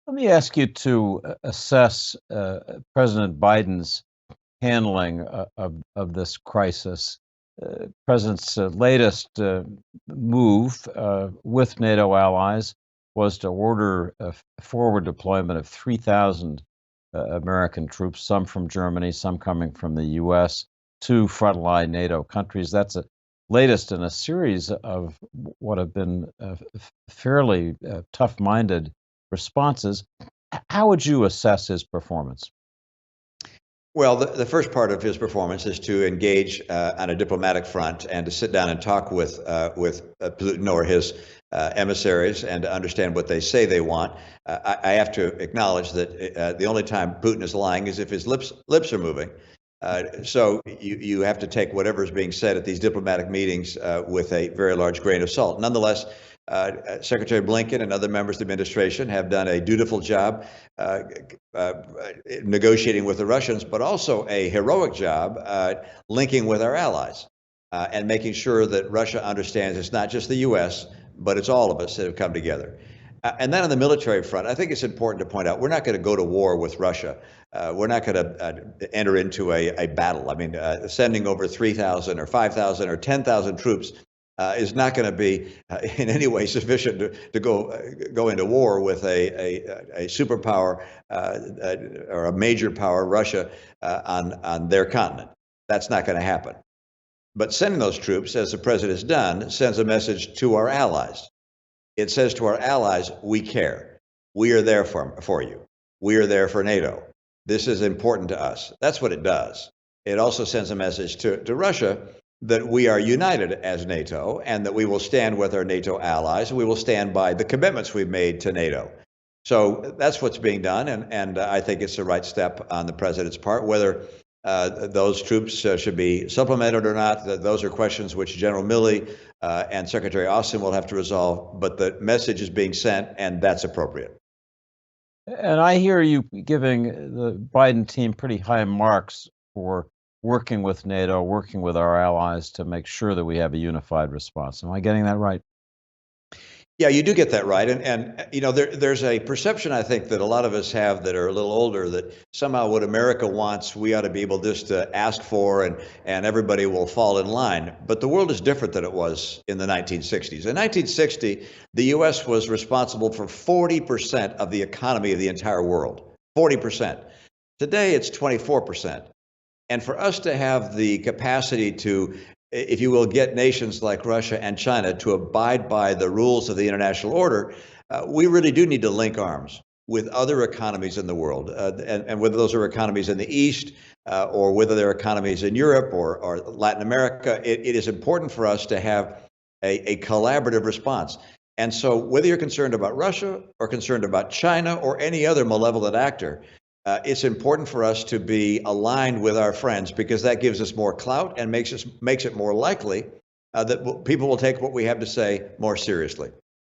Let me ask you to assess President Biden's handling of this crisis. President's latest move with NATO allies was to order a forward deployment of 3,000 American troops, some from Germany, some coming from the U.S., to frontline NATO countries. That's the latest in a series of what have been fairly tough-minded responses. How would you assess his performance? Well, the first part of his performance is to engage on a diplomatic front and to sit down and talk with Putin or his emissaries and to understand what they say they want. I have to acknowledge that the only time Putin is lying is if his lips are moving. So you have to take whatever is being said at these diplomatic meetings with a very large grain of salt. Nonetheless, Secretary Blinken and other members of the administration have done a dutiful job negotiating with the Russians, but also a heroic job linking with our allies and making sure that Russia understands it's not just the U.S., but it's all of us that have come together. And then on the military front, I think it's important to point out we're not going to go to war with Russia. We're not going to enter into a battle. I mean, sending over 3,000 or 5,000 or 10,000 troops is not going to be in any way sufficient to go into war with a superpower or a major power, Russia, on their continent. That's not going to happen. But sending those troops, as the president has done, sends a message to our allies. It says to our allies, we care. We are there for you. We are there for NATO. This is important to us. That's what it does. It also sends a message to Russia that we are united as NATO and that we will stand with our NATO allies. And we will stand by the commitments we've made to NATO. So that's what's being done. And I think it's the right step on the president's part. Whether those troops should be supplemented or not, those are questions which General Milley and Secretary Austin will have to resolve. But the message is being sent, and that's appropriate. And I hear you giving the Biden team pretty high marks for working with NATO, working with our allies to make sure that we have a unified response. Am I getting that right? Yeah, you do get that right. And you know, there's a perception, I think, that a lot of us have that are a little older that somehow what America wants, we ought to be able just to ask for and everybody will fall in line. But the world is different than it was in the 1960s. In 1960, the U.S. was responsible for 40% of the economy of the entire world. 40%. Today, it's 24%. And for us to have the capacity to, if you will, get nations like Russia and China to abide by the rules of the international order, we really do need to link arms with other economies in the world. And whether those are economies in the East or whether they're economies in Europe or Latin America, it is important for us to have a collaborative response. And so whether you're concerned about Russia or concerned about China or any other malevolent actor, it's important for us to be aligned with our friends because that gives us more clout and makes it more likely that people will take what we have to say more seriously.